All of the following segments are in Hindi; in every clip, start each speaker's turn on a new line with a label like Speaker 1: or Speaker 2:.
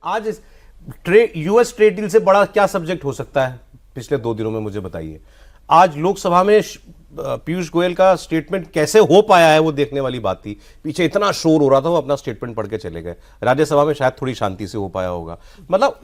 Speaker 1: आज यूएस ट्रेड डील से बड़ा क्या सब्जेक्ट हो सकता है पिछले 2 दिनों में, मुझे बताइए। आज लोकसभा में पीयूष गोयल का स्टेटमेंट कैसे हो पाया है वो देखने वाली बात थी। पीछे इतना शोर हो रहा था, वो अपना स्टेटमेंट पढ़ के चले गए। राज्यसभा में शायद थोड़ी शांति से हो पाया होगा। मतलब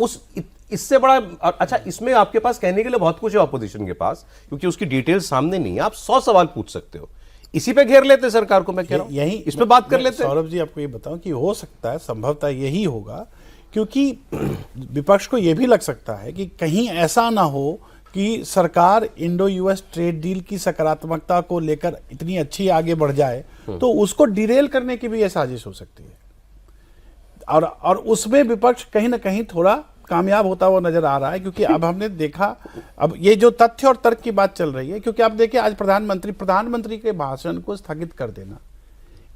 Speaker 1: इससे बड़ा अच्छा, इसमें आपके पास कहने के लिए बहुत कुछ है ऑपोजिशन के पास, क्योंकि उसकी डिटेल्स सामने नहीं है। आप 100 सवाल पूछ सकते हो, इसी पे घेर लेते सरकार को। मैं कह रहा हूं यही इस पे बात कर लेते।
Speaker 2: सौरभ जी, आपको ये बताऊं कि हो सकता है, संभवतः यही होगा, क्योंकि विपक्ष को यह भी लग सकता है कि कहीं ऐसा ना हो कि सरकार इंडो यूएस ट्रेड डील की सकारात्मकता को लेकर इतनी अच्छी आगे बढ़ जाए तो उसको डिरेल करने की भी यह साजिश हो सकती है। और उसमें विपक्ष कहीं ना कहीं थोड़ा कामयाब होता हुआ नजर आ रहा है, क्योंकि अब हमने देखा, अब ये जो तथ्य और तर्क की बात चल रही है, क्योंकि आप देखिए आज प्रधानमंत्री के भाषण को स्थगित कर देना,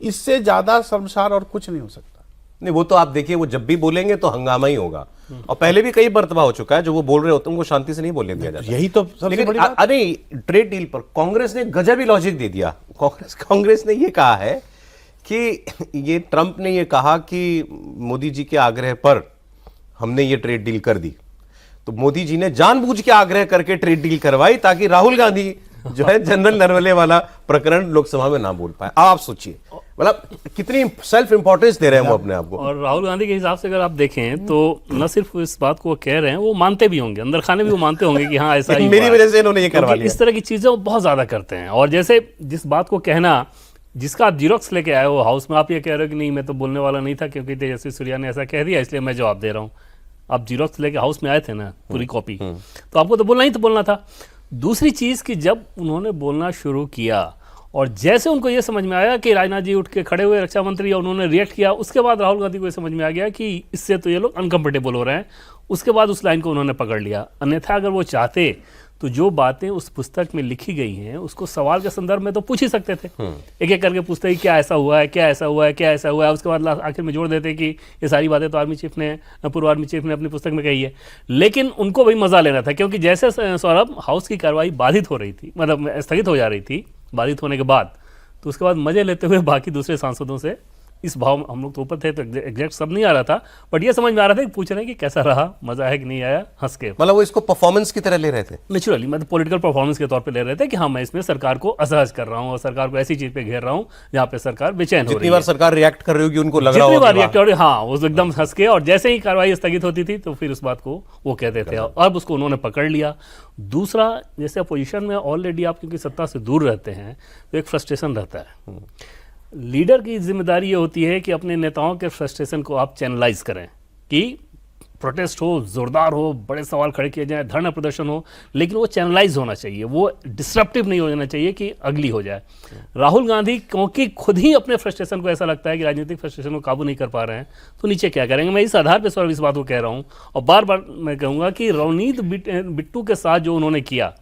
Speaker 2: इससे ज्यादा शर्मसार और कुछ नहीं हो सकता।
Speaker 1: नहीं, वो तो आप देखिए, वो जब भी बोलेंगे तो हंगामा ही होगा। और पहले भी कई मर्तबा हो चुका है, जो वो बोल रहे होते हैं उनको शांति से नहीं बोलने दिया जाता।
Speaker 2: यही तो सबसे बड़ी बात।
Speaker 1: अरे ट्रेड डील पर कांग्रेस ने गजब ही लॉजिक दे दिया। कांग्रेस ने ये कहा है कि ये ट्रंप ने ये कहा कि मोदी जी के आग्रह पर हमने ये ट्रेड डील कर दी, तो मोदी जी ने जानबूझ के आग्रह करके ट्रेड डील करवाई ताकि राहुल गांधी जो है जनरल नरवले वाला प्रकरण लोकसभा में ना बोल पाए। आप सोचिए, मतलब कितनी सेल्फ इंपॉर्टेंस दे रहे हैं वो अपने आप को।
Speaker 3: और राहुल गांधी के हिसाब से अगर आप देखें तो न सिर्फ इस बात को वो कह रहे हैं, वो मानते भी होंगे, अंदर खाने भी वो मानते होंगे कि हाँ ऐसा ही
Speaker 1: मेरी वजह से इन्होंने ये करवा लिया।
Speaker 3: इस तरह की चीजें वो बहुत ज्यादा करते हैं। और जैसे जिस बात को कहना, जिसका आप जीरोक्स लेके आए हो हाउस में, आप ये कह रहे हो कि नहीं मैं तो बोलने वाला नहीं था क्योंकि तेजस्वी सूर्या ने ऐसा कह दिया इसलिए मैं जवाब दे रहा हूँ। आप जीरोक्स लेके हाउस में आए थे ना, पूरी कॉपी, तो आपको तो बोलना ही तो बोलना था। दूसरी चीज कि जब उन्होंने बोलना शुरू किया और जैसे उनको ये समझ में आया कि राजनाथ जी उठ के खड़े हुए रक्षा मंत्री, और उन्होंने रिएक्ट किया, उसके बाद राहुल गांधी को ये समझ में आ गया कि इससे तो ये लोग अनकंफर्टेबल हो रहे हैं। उसके बाद उस लाइन को उन्होंने पकड़ लिया। अन्यथा अगर वो चाहते तो जो बातें उस पुस्तक में लिखी गई हैं उसको सवाल के संदर्भ में तो पूछ ही सकते थे। एक एक करके पूछते ही क्या ऐसा हुआ है, क्या ऐसा हुआ है, क्या ऐसा हुआ है। उसके बाद आखिर में जोड़ देते कि ये सारी बातें तो पूर्व आर्मी चीफ ने अपनी पुस्तक में कही है। लेकिन उनको वही मजा लेना था, क्योंकि जैसे सौरभ हाउस की कार्रवाई बाधित हो रही थी, मतलब स्थगित हो जा रही थी बाधित होने के बाद, तो उसके बाद मजे लेते हुए बाकी दूसरे सांसदों से इस भाव, हम लोग तो ऊपर थे तो एग्जैक्ट सब नहीं आ रहा था, बट ये समझ में आ रहा था कि पूछ रहे हैं कि कैसा रहा, मजा है कि नहीं आया, हंस के।
Speaker 1: मतलब वो इसको परफॉर्मेंस की तरह ले रहे थे,
Speaker 3: नेचुरली, मतलब पॉलिटिकल परफॉर्मेंस के तौर पे ले रहे थे कि हाँ मैं इसमें सरकार को असहज कर रहा हूँ और सरकार को ऐसी चीज पे घेर रहा हूँ जहाँ पे सरकार बेचैन हो रही है।
Speaker 1: जितनी बार सरकार रिएक्ट कर रही होगी उनको लग रहा होगा,
Speaker 3: जितनी बार रिएक्ट कर रही, हाँ वो एकदम हंस के, और जैसे ही कार्रवाई स्थगित होती थी तो फिर उस बात को वो कहते थे। अब उसको उन्होंने पकड़ लिया। दूसरा, जैसे अपोजिशन में ऑलरेडी आप क्योंकि सत्ता से दूर रहते हैं तो एक फ्रस्ट्रेशन रहता है। लीडर की जिम्मेदारी ये होती है कि अपने नेताओं के फ्रस्ट्रेशन को आप चैनलाइज करें, कि प्रोटेस्ट हो, जोरदार हो, बड़े सवाल खड़े किए जाएं, धरना प्रदर्शन हो, लेकिन वो चैनलाइज होना चाहिए, वो डिस्ट्रप्टिव नहीं होना चाहिए कि अगली हो जाए। राहुल गांधी क्योंकि खुद ही अपने फ्रस्ट्रेशन को ऐसा लगता है कि राजनीतिक फ्रस्ट्रेशन को काबू नहीं कर पा रहे हैं, तो नीचे क्या करेंगे। मैं इस आधार पर सर इस बात को कह रहा हूँ, और बार बार मैं कहूँगा कि रवनीत बिट्टू के साथ जो उन्होंने किया,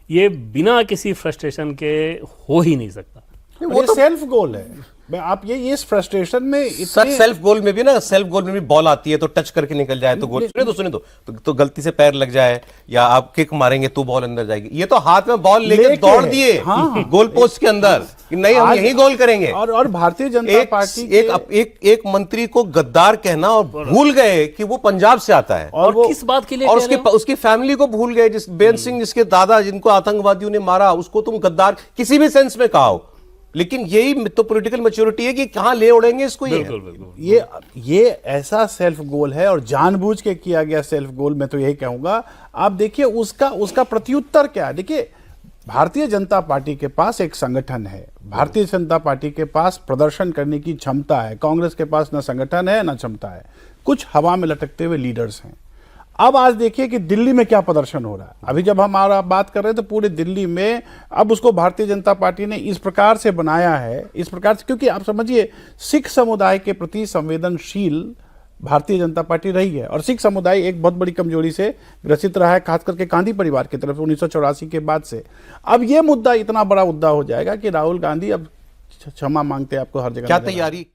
Speaker 3: ये बिना किसी फ्रस्ट्रेशन के हो ही नहीं सकता।
Speaker 2: वो तो सेल्फ गोल है। आप ये इस फ्रस्ट्रेशन में
Speaker 1: सच सेल्फ गोल में भी ना, सेल्फ गोल में भी बॉल आती है तो टच करके निकल जाए तो गोल, सुने तो गलती से पैर लग जाए या आप किक मारेंगे तो बॉल अंदर जाएगी। ये तो हाथ में बॉल लेके दौड़ दिए गोल पोस्ट के अंदर कि नहीं हम यही गोल करेंगे।
Speaker 2: और भारतीय जनता पार्टी
Speaker 1: एक मंत्री को गद्दार कहना और भूल गए कि वो पंजाब से आता है,
Speaker 3: और किस बात के लिए,
Speaker 1: और उसकी फैमिली को भूल गए। जिस बेन सिंह जिसके दादा जिनको आतंकवादियों ने मारा, उसको तुम गद्दार किसी भी सेंस में कहा हो, लेकिन यही तो पॉलिटिकल मैच्योरिटी है कि कहां ले उड़ेंगे इसको।
Speaker 2: ये ऐसा सेल्फ गोल है और जानबूझ के किया गया सेल्फ गोल। मैं तो यही कहूंगा, आप देखिए उसका प्रत्युत्तर क्या है। देखिए, भारतीय जनता पार्टी के पास एक संगठन है, भारतीय जनता पार्टी के पास प्रदर्शन करने की क्षमता है। कांग्रेस के पास न संगठन है न क्षमता है, कुछ हवा में लटकते हुए लीडर्स हैं। अब आज देखिए कि दिल्ली में क्या प्रदर्शन हो रहा है। अभी जब हमारा बात कर रहे हैं तो पूरे दिल्ली में अब उसको भारतीय जनता पार्टी ने इस प्रकार से बनाया है, इस प्रकार से, क्योंकि आप समझिए सिख समुदाय के प्रति संवेदनशील भारतीय जनता पार्टी रही है, और सिख समुदाय एक बहुत बड़ी कमजोरी से ग्रसित रहा है, खास करके गांधी परिवार की तरफ 1984 के बाद से। अब ये मुद्दा इतना बड़ा मुद्दा हो जाएगा कि राहुल गांधी अब क्षमा मांगते हैं आपको हर जगह।
Speaker 1: क्या तैयारी